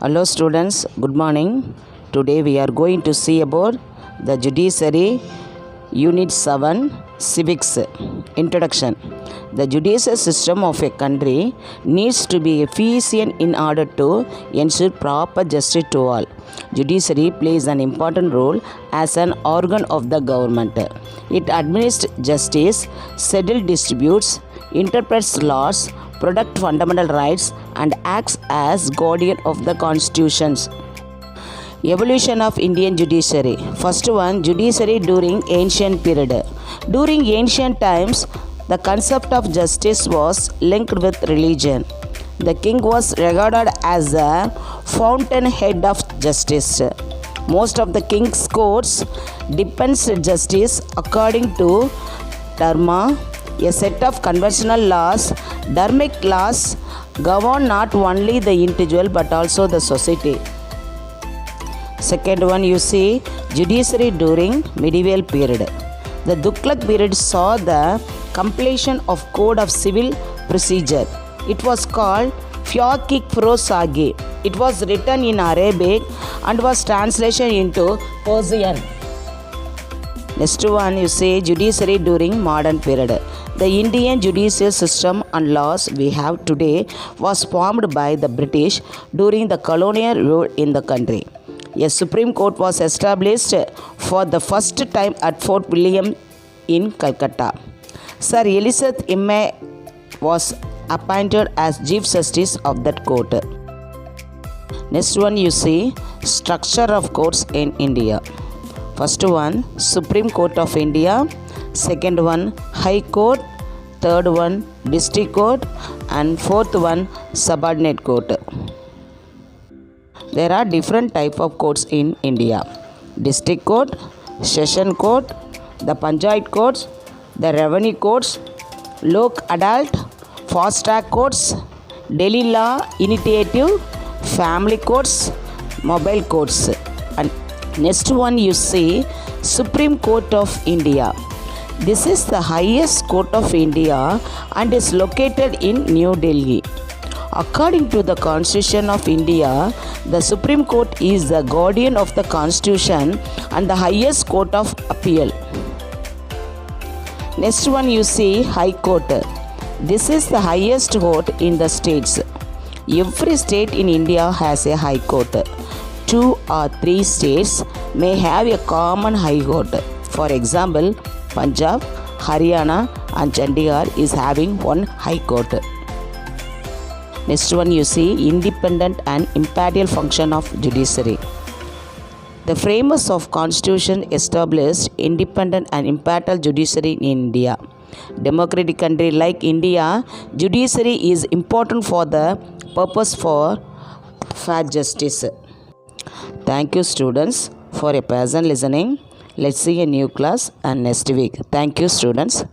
Hello students, good morning. Today we are going to see about the Judiciary Unit 7 Civics Introduction. The judicial system of a country needs to be efficient in order to ensure proper justice to all. Judiciary plays an important role as an organ of the government. It administers justice, settles disputes, interprets laws, protects fundamental rights, and acts as guardian of the constitutions. Evolution of Indian judiciary. First one, judiciary during ancient period. During ancient times, the concept of justice was linked with religion. The king was regarded as the fountainhead of justice. Most of the king's courts dispensed justice according to dharma, a set of conventional laws. Dharmic laws govern not only the individual but also the society. Second one, you see judiciary during medieval period. The Tughlaq period saw the completion of code of civil procedure. It was called Fiqh-i-Furu'z-Sagi. It was written in Arabic and was translated into Persian. Next one, you say judiciary during modern period. The Indian judicial system and laws we have today was formed by the British during the colonial rule in the country. A Supreme Court was established for the first time at Fort William in Calcutta. Sir Elizabeth Immay was appointed as Chief Justice of that court. Next one, you see structure of courts in India. First one, Supreme Court of India. Second one, High Court. Third one, District Court. And fourth one, Subordinate Court. There are different types of courts in India. District Court, Session Court, the Panchayat Courts, the Revenue Courts, Lok Adalt, Fast Track Courts, Delhi Law Initiative, Family Courts, Mobile Courts. And next one, you see Supreme Court of India. This is the highest court of India and is located in New Delhi. According to the Constitution of India, the Supreme Court is the guardian of the Constitution and the highest court of appeal. Next one, you see High Court. This is the highest court in the states. Every state in India has a High Court. 2 or 3 states may have a common High Court. For example, Punjab, Haryana and Chandigarh is having one High Court. Next one, you see independent and impartial function of judiciary. The framers of Constitution established independent and impartial judiciary in India. Democratic country like India, judiciary is important for the purpose for fair justice. Thank you students for a pleasant listening. Let's see a new class and next week. Thank you students.